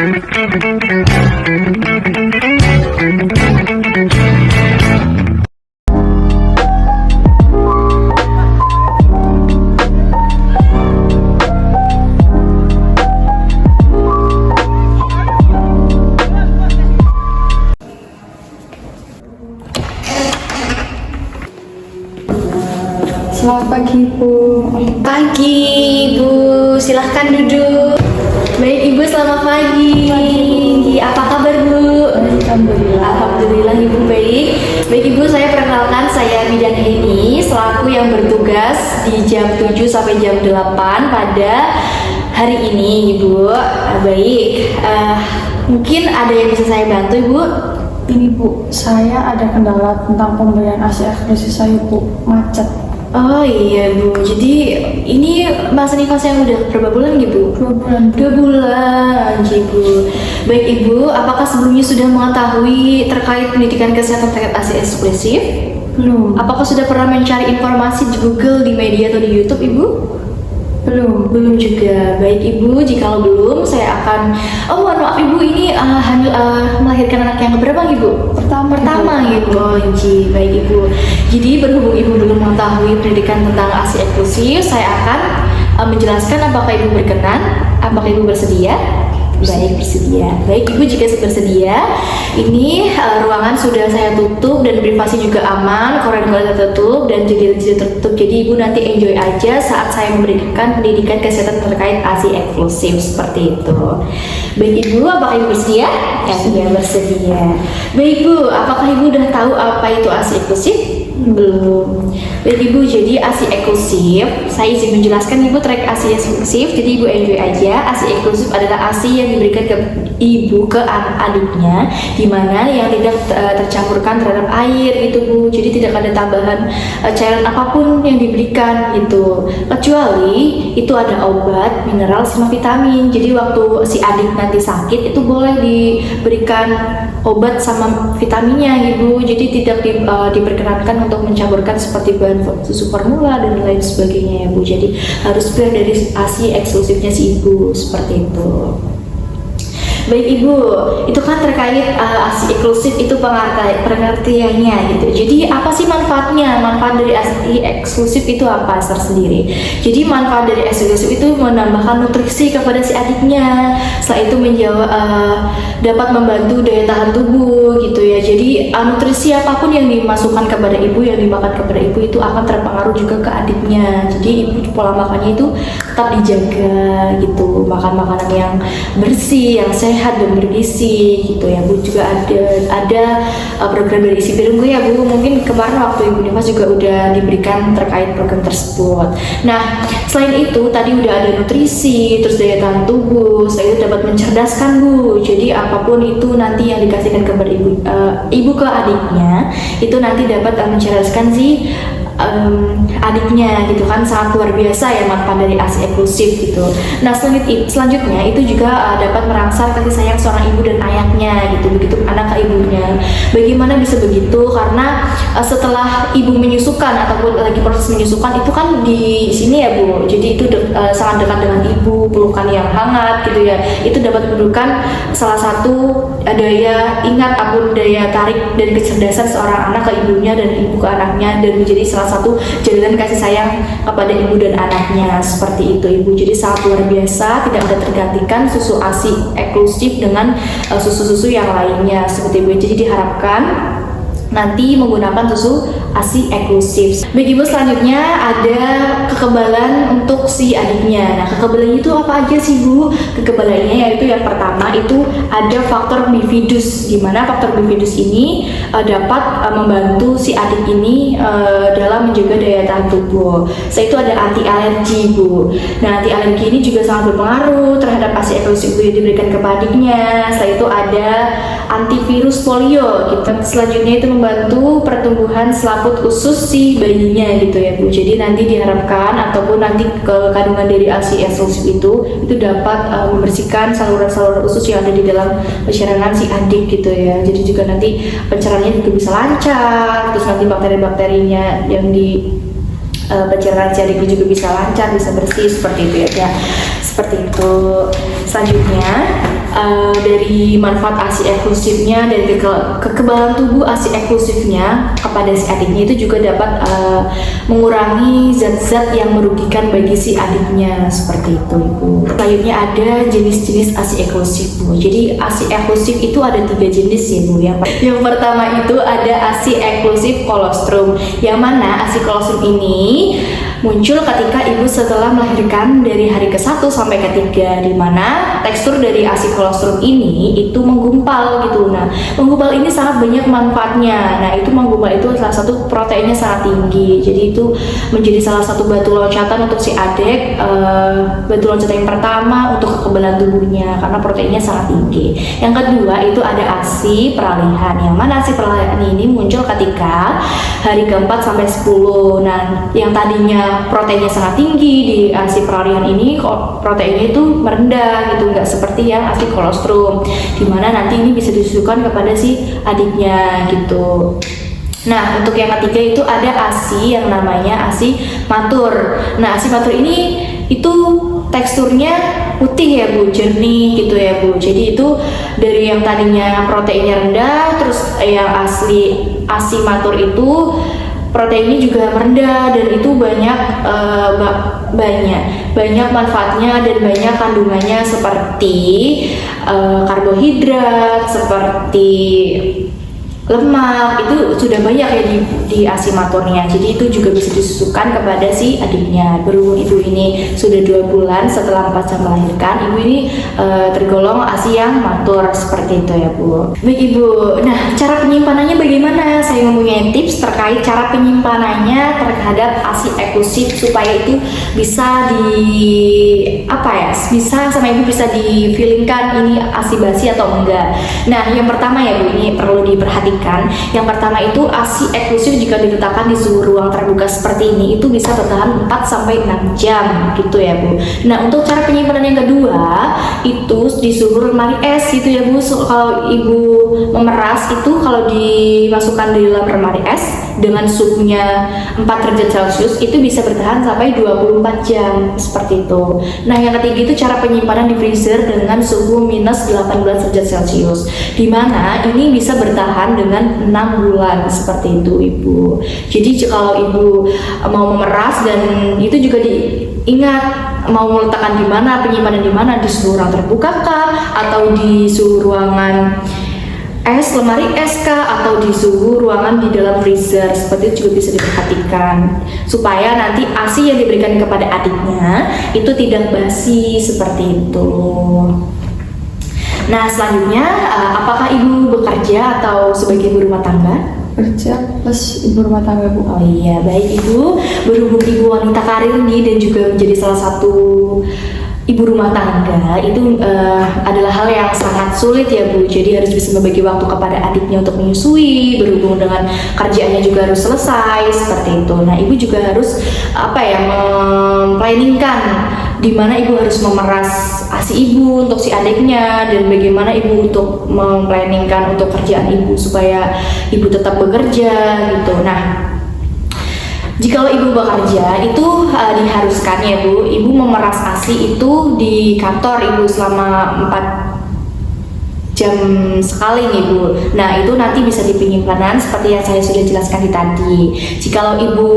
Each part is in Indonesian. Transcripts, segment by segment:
Selamat pagi, Bu. Pagi, Bu. Silahkan duduk. Baik, Ibu, selamat pagi. Apa kabar, Bu? Alhamdulillah. Alhamdulillah, Ibu baik. Baik, Ibu, saya perkenalkan, saya Bidan Heni, selaku yang bertugas di jam 7 sampai jam 8 pada hari ini, Ibu. Baik, mungkin ada yang bisa saya bantu, Ibu? Ini, Bu, saya ada kendala tentang pemberian ASI eksklusif saya, Bu. Macet. Oh iya, Bu, jadi ini masa nifas yang udah berapa bulan gitu? 2 bulan. 2 bulan, Ibu. Baik, Ibu, apakah sebelumnya sudah mengetahui terkait pendidikan kesehatan terkait ASI eksklusif? Belum. Apakah sudah pernah mencari informasi di Google, di media, atau di YouTube, Ibu? Belum. Belum juga. Baik, Ibu, jikalau belum, saya akan... Oh, mohon maaf, Ibu, ini melahirkan anak yang keberapa, Ibu? Pertama, Ibu. Oh, baik, Ibu. Jadi, berhubung Ibu belum mengetahui pendidikan tentang ASI eksklusif, saya akan menjelaskan apakah Ibu berkenan, apakah Ibu bersedia. Baik, bersedia. Baik, Ibu, jika bersedia, ini ruangan sudah saya tutup dan privasi juga aman, koridor tertutup dan jendela tertutup. Jadi Ibu nanti enjoy aja saat saya memberikan pendidikan kesehatan terkait ASI eksklusif seperti itu. Baik, Ibu, apakah Ibu bersedia? Ya, bersedia. Baik, Ibu, apakah Ibu udah tahu apa itu ASI eksklusif? Belum. Baik, Ibu, jadi ASI eksklusif, saya izin menjelaskan Ibu track ASI eksklusif, jadi Ibu enjoy aja. ASI eksklusif adalah ASI yang diberikan ke Ibu ke adik-adiknya, dimana yang tidak tercampurkan terhadap air gitu, Bu. Jadi tidak ada tambahan cairan apapun yang diberikan gitu, kecuali itu ada obat, mineral, sama vitamin. Jadi waktu si adik nanti sakit itu boleh diberikan obat sama vitaminnya, Ibu. Jadi tidak diperkenankan untuk mencampurkan seperti bahan susu formula dan lain sebagainya, ya, Bu. Jadi harus pure dari ASI eksklusifnya si Ibu seperti itu. Baik, Ibu, itu kan terkait ASI eksklusif itu pengertiannya gitu. Jadi apa sih manfaatnya? Manfaat dari ASI eksklusif itu apa tersendiri? Jadi manfaat dari ASI eksklusif itu menambahkan nutrisi kepada si adiknya. Setelah itu dapat membantu daya tahan tubuh gitu ya. Jadi nutrisi apapun yang dimasukkan kepada Ibu, yang dimakan kepada Ibu itu akan terpengaruh juga ke adiknya. Jadi Ibu pola makannya itu tetap dijaga gitu. Makan makanan yang bersih, yang sehat dan bergizi gitu ya, Bu. Juga ada program dari isi piringku ya, Bu. Mungkin kemarin waktu Ibu Nifas juga udah diberikan terkait program tersebut. Nah, selain itu tadi udah ada nutrisi, terus daya tahan tubuh, selain itu dapat mencerdaskan, Bu. Jadi apapun itu nanti yang dikasihkan kepada ibu ke adiknya itu nanti dapat mencerdaskan si adiknya gitu kan. Sangat luar biasa ya manfaat dari ASI eksklusif gitu. Nah, selanjutnya itu juga dapat merangsang kasih sayang seorang ibu dan ayahnya gitu, begitu anak ke ibunya. Bagaimana bisa begitu? Karena setelah ibu menyusukan ataupun lagi proses menyusukan itu kan di sini ya, Bu. Jadi itu sangat dekat dengan ibu, pelukan yang hangat gitu ya. Itu dapat menunjukkan salah satu daya ingat ataupun daya tarik dan kecerdasan seorang anak ke ibunya dan ibu ke anaknya, dan menjadi salah satu jalinan kasih sayang kepada ibu dan anaknya seperti itu, Ibu. Jadi sangat luar biasa, tidak ada tergantikan susu ASI eksklusif dengan susu-susu yang lainnya seperti itu. Jadi diharapkan nanti menggunakan susu ASI eksklusif. Baik, Ibu, selanjutnya ada kekebalan untuk si adiknya. Nah, kekebalannya itu apa aja sih, Bu? Kekebalannya yaitu yang pertama itu ada faktor bifidus, di mana faktor bifidus ini dapat membantu si adik ini dalam menjaga daya tahan tubuh. Setelah itu ada anti alergi, Bu. Nah, anti alergi ini juga sangat berpengaruh terhadap ASI eksklusif yang diberikan kepada adiknya. Setelah itu ada antivirus polio gitu. Selanjutnya itu membantu pertumbuhan selaput usus si bayinya gitu ya, Bu. Jadi nanti diharapkan ataupun nanti kandungan dari ASI eksklusif itu dapat membersihkan saluran-saluran usus yang ada di dalam pencernaan si adik gitu ya. Jadi juga nanti pencernaannya juga bisa lancar, terus nanti bakteri-bakterinya yang di pencernaan si adik juga bisa lancar, bisa bersih seperti itu ya. Seperti itu. Selanjutnya dari manfaat ASI eksklusifnya, dari kekebalan tubuh ASI eksklusifnya kepada si adiknya itu juga dapat mengurangi zat-zat yang merugikan bagi si adiknya, seperti itu Ibu. Selanjutnya ada jenis-jenis ASI eksklusif Bu. Jadi ASI eksklusif itu ada 3 jenis ya Bu. Yang pertama itu ada ASI eksklusif kolostrum, yang mana ASI kolostrum ini muncul ketika ibu setelah melahirkan dari hari ke-1 sampai ke-3, di mana tekstur dari ASI kolostrum ini itu menggumpal gitu. Nah, menggumpal ini sangat banyak manfaatnya. Nah, itu menggumpal itu salah satu proteinnya sangat tinggi. Jadi itu menjadi salah satu batu loncatan untuk si adik, batu loncatan yang pertama untuk kekebalan tubuhnya karena proteinnya sangat tinggi. Yang kedua itu ada ASI peralihan, yang mana ASI peralihan ini muncul ketika hari ke-4 sampai 10. Nah, yang tadinya proteinnya sangat tinggi di ASI peralihan ini, kok proteinnya itu merendah gitu, nggak seperti yang ASI kolostrum, dimana nanti ini bisa disusukan kepada si adiknya gitu. Nah, untuk yang ketiga itu ada ASI yang namanya ASI matur. Nah, ASI matur ini itu teksturnya putih ya Bu, jernih gitu ya Bu. Jadi itu dari yang tadinya proteinnya rendah, terus yang asli ASI matur itu proteinnya juga rendah dan itu banyak manfaatnya dan banyak kandungannya seperti karbohidrat, seperti lemak, itu sudah banyak ya di ASI maturnya. Jadi itu juga bisa disusukan kepada si adiknya. Berhubung ibu ini sudah 2 bulan setelah 4 jam melahirkan, ibu ini tergolong ASI yang matur, seperti itu ya Bu. Baik Ibu, nah cara penyimpanannya bagaimana? Saya mempunyai tips terkait cara penyimpanannya terhadap ASI eksklusif supaya itu bisa bisa sama ibu bisa di-feelingkan ini ASI basi atau enggak. Nah, yang pertama ya Bu, ini perlu diperhatikan. Yang pertama itu ASI eksklusif jika diletakkan di suhu ruang terbuka seperti ini itu bisa bertahan 4 sampai 6 jam gitu ya Bu. Nah, untuk cara penyimpanan yang kedua itu di suhu lemari es gitu ya Bu. Kalau ibu memeras itu kalau dimasukkan di dalam lemari es dengan suhunya 4 derajat Celcius itu bisa bertahan sampai 24 jam seperti itu. Nah, yang ketiga itu cara penyimpanan di freezer dengan suhu minus 18 derajat Celcius, dimana ini bisa bertahan dengan 6 bulan seperti itu Ibu. Jadi kalau Ibu mau memeras, dan itu juga diingat mau meletakkan di mana, penyimpanan di mana, di suhu ruang terbuka kah atau di suhu ruangan es, lemari es kah, atau di suhu ruangan di dalam freezer, seperti itu juga bisa diperhatikan supaya nanti ASI yang diberikan kepada adiknya itu tidak basi seperti itu. Nah, selanjutnya apakah ibu bekerja atau sebagai ibu rumah tangga? Kerja plus ibu rumah tangga Bu. Oh iya, baik Ibu. Berhubung ibu wanita karir nih dan juga menjadi salah satu ibu rumah tangga, itu adalah hal yang sangat sulit ya Bu. Jadi harus bisa membagi waktu kepada adiknya untuk menyusui, berhubung dengan kerjaannya juga harus selesai seperti itu. Nah, ibu juga harus memplanningkan di mana ibu harus memeras ASI ibu untuk si adiknya, dan bagaimana ibu untuk memplanningkan untuk kerjaan ibu supaya ibu tetap bekerja gitu. Nah, jika ibu bekerja itu diharuskan ya Bu, ibu memeras ASI itu di kantor ibu selama 4 jam sekali nih Bu. Nah, itu nanti bisa di penyimpanan seperti yang saya sudah jelaskan tadi. Jikalau ibu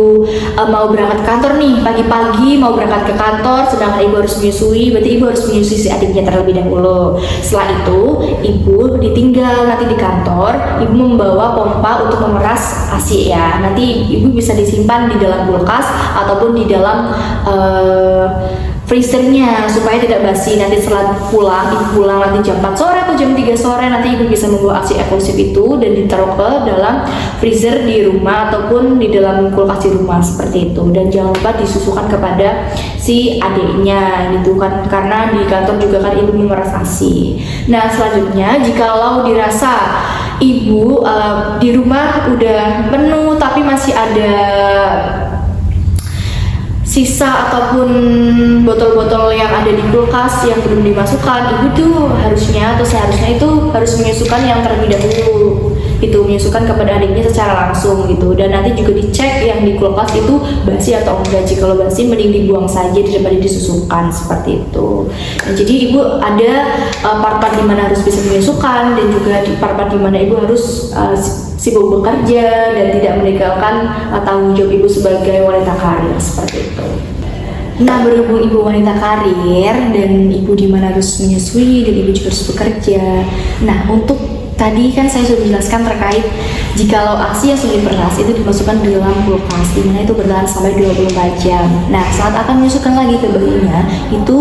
mau berangkat ke kantor nih pagi-pagi, mau berangkat ke kantor sedangkan ibu harus menyusui, berarti ibu harus menyusui si adiknya terlebih dahulu. Setelah itu ibu ditinggal nanti di kantor, ibu membawa pompa untuk memeras ASI ya. Nanti ibu bisa disimpan di dalam kulkas ataupun di dalam freezernya supaya tidak basi. Nanti setelah ibu pulang nanti jam 4 sore atau jam 3 sore, nanti ibu bisa membawa ASI eksklusif itu dan ditaruh ke dalam freezer di rumah ataupun di dalam kulkas di rumah seperti itu. Dan jangan lupa disusukan kepada si adiknya gitu kan, karena di kantor juga kan ibu memeras ASI. Nah, selanjutnya jikalau dirasa ibu di rumah udah penuh tapi masih ada sisa ataupun botol-botol yang ada di kulkas yang belum dimasukkan, ibu tuh seharusnya itu harus menyusukan yang terlebih dahulu itu menyusukan kepada adiknya secara langsung gitu. Dan nanti juga dicek yang di kulkas itu basi atau enggak. Jika kalau basi mending dibuang saja daripada disusukan seperti itu. Nah, jadi ibu ada part-part di mana harus bisa menyusukan dan juga di part-part di mana ibu harus sibuk bekerja dan tidak meninggalkan tanggung jawab ibu sebagai wanita karir seperti itu. Nah, berhubung ibu wanita karir dan ibu di mana harus menyusui dan ibu juga harus bekerja. Nah, untuk tadi kan saya sudah menjelaskan terkait jikalau ASI yang sudah diperas itu dimasukkan di dalam kulkas, di mana itu bertahan sampai 24 jam. Nah, saat akan menyusukan lagi ke bayinya, itu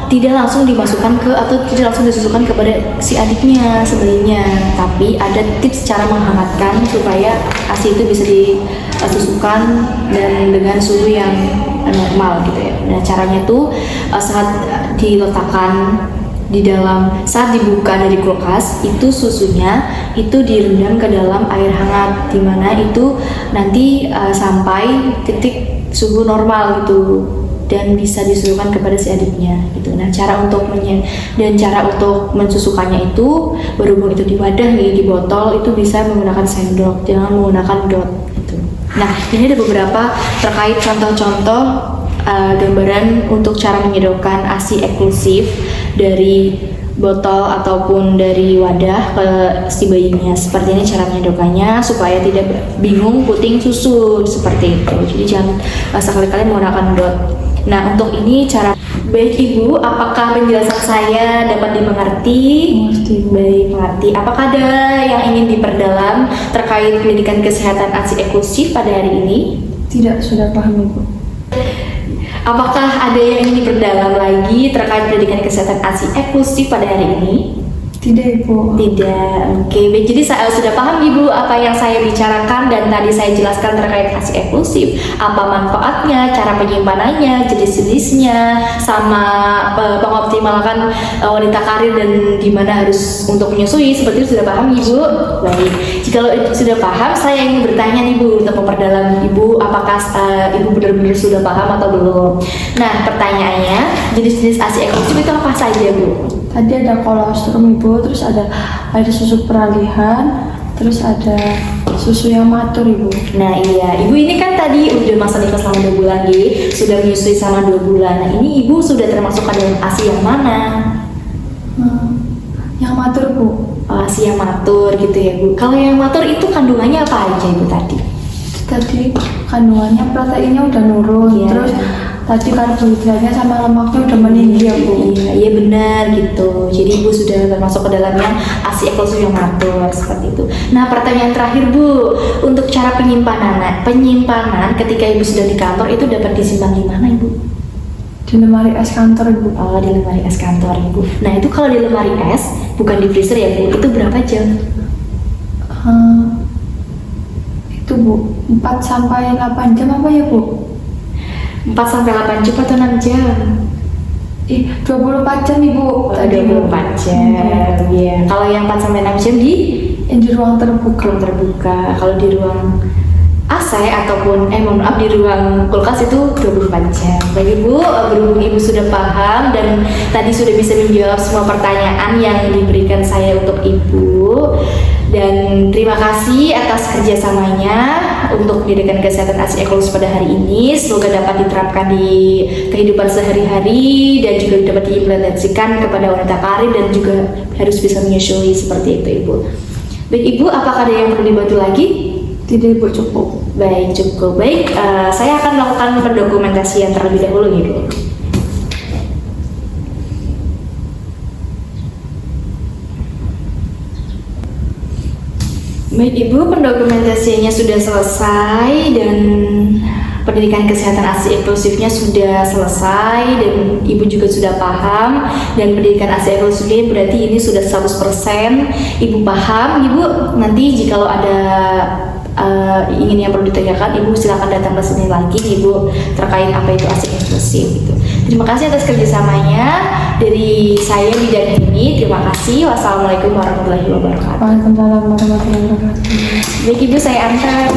tidak langsung dimasukkan ke atau tidak langsung disusukan kepada si adiknya sebenarnya, tapi ada tips cara menghangatkan supaya ASI itu bisa disusukan dan dengan suhu yang normal gitu ya. Nah, caranya tuh saat diletakkan di dalam, saat dibuka dari kulkas itu susunya itu direndam ke dalam air hangat, dimana itu nanti sampai titik suhu normal gitu dan bisa disusukan kepada si adiknya gitu. Nah, cara untuk mensusukannya itu berhubung itu di wadah nih, di botol itu bisa menggunakan sendok, jangan menggunakan dot gitu. Nah, ini ada beberapa terkait contoh-contoh gambaran untuk cara menyedokkan ASI eksklusif dari botol ataupun dari wadah ke si bayinya. Seperti ini cara menyedokannya supaya tidak bingung puting susu seperti itu. Jadi jangan sekali-kali menggunakan dot. Nah, untuk ini cara. Baik ibu, apakah penjelasan saya dapat dimengerti? Baik, mengerti. Apakah ada yang ingin diperdalam terkait pendidikan kesehatan ASI eksklusif pada hari ini? Tidak, sudah paham ibu. Apakah ada yang ingin diperdalam lagi terkait pendidikan kesehatan ASI eksklusif pada hari ini? Tidak ibu. Tidak, oke. Baik, jadi saya sudah paham ibu apa yang saya bicarakan dan tadi saya jelaskan terkait ASI eksklusif, apa manfaatnya, cara penyimpanannya, jenis-jenisnya, sama mengoptimalkan wanita karir dan gimana harus untuk menyusui. Seperti itu sudah paham ibu? Baik, jika sudah paham, saya ingin bertanya nih bu untuk memperdalam ibu, apakah ibu benar-benar sudah paham atau belum? Nah, pertanyaannya, jenis-jenis ASI eksklusif itu apa saja bu? Tadi ada kolostrum ibu, terus ada susu peralihan, terus ada susu yang matur ibu. Nah iya, ibu ini kan tadi udah masa nikah selama 2 bulan nih, sudah menyusui selama 2 bulan. Nah ini ibu sudah termasuk ke dalam ASI yang mana? Yang matur bu. ASI yang matur gitu ya bu. Kalau yang matur itu kandungannya apa aja ibu tadi? Tadi kandungannya proteinnya udah nurun, Iya. terus tadi karbohidratnya sama lemaknya udah meninggi ya bu. Iya benar gitu. Jadi ibu sudah termasuk ke dalam yang ASI eksklusif yang matur seperti itu. Nah pertanyaan terakhir bu, untuk cara penyimpanan ketika ibu sudah di kantor itu dapat disimpan di mana ibu? Di lemari es kantor ibu. Oh di lemari es kantor ibu. Nah itu kalau di lemari es bukan di freezer ya bu, itu berapa jam? Itu bu 4 sampai 8 jam apa ya bu? 4 sampai 8 jam atau 6 jam? 24 jam ibu. 24 jam. Iya. Kalau yang 4 sampai 6 jam di ruang terbuka. Kalau di ruang AC ataupun di ruang kulkas itu 24 jam. Baik ibu, berhubung ibu sudah paham dan tadi sudah bisa menjawab semua pertanyaan yang diberikan saya untuk ibu. Dan terima kasih atas kerjasamanya untuk pendidikan kesehatan ASI eksklusif pada hari ini. Semoga dapat diterapkan di kehidupan sehari-hari dan juga dapat diimplementasikan kepada wanita karir dan juga harus bisa menyusui seperti itu ibu. Baik ibu, apakah ada yang perlu dibantu lagi? Tidak ibu, cukup. Baik, cukup. Baik, saya akan melakukan pendokumentasian terlebih dahulu ibu. Baik ibu, pendokumentasinya sudah selesai dan pendidikan kesehatan ASI eksklusifnya sudah selesai dan ibu juga sudah paham, dan pendidikan ASI eksklusifnya berarti ini sudah 100% ibu paham. Ibu nanti jika ada ingin yang perlu ditanyakan, ibu silakan datang ke sini lagi ibu terkait apa itu ASI eksklusif gitu. Terima kasih atas kerjasamanya dari saya Bidan ini. Terima kasih. Wassalamualaikum warahmatullahi wabarakatuh. Waalaikumsalam warahmatullahi wabarakatuh. Baik ibu, saya antar.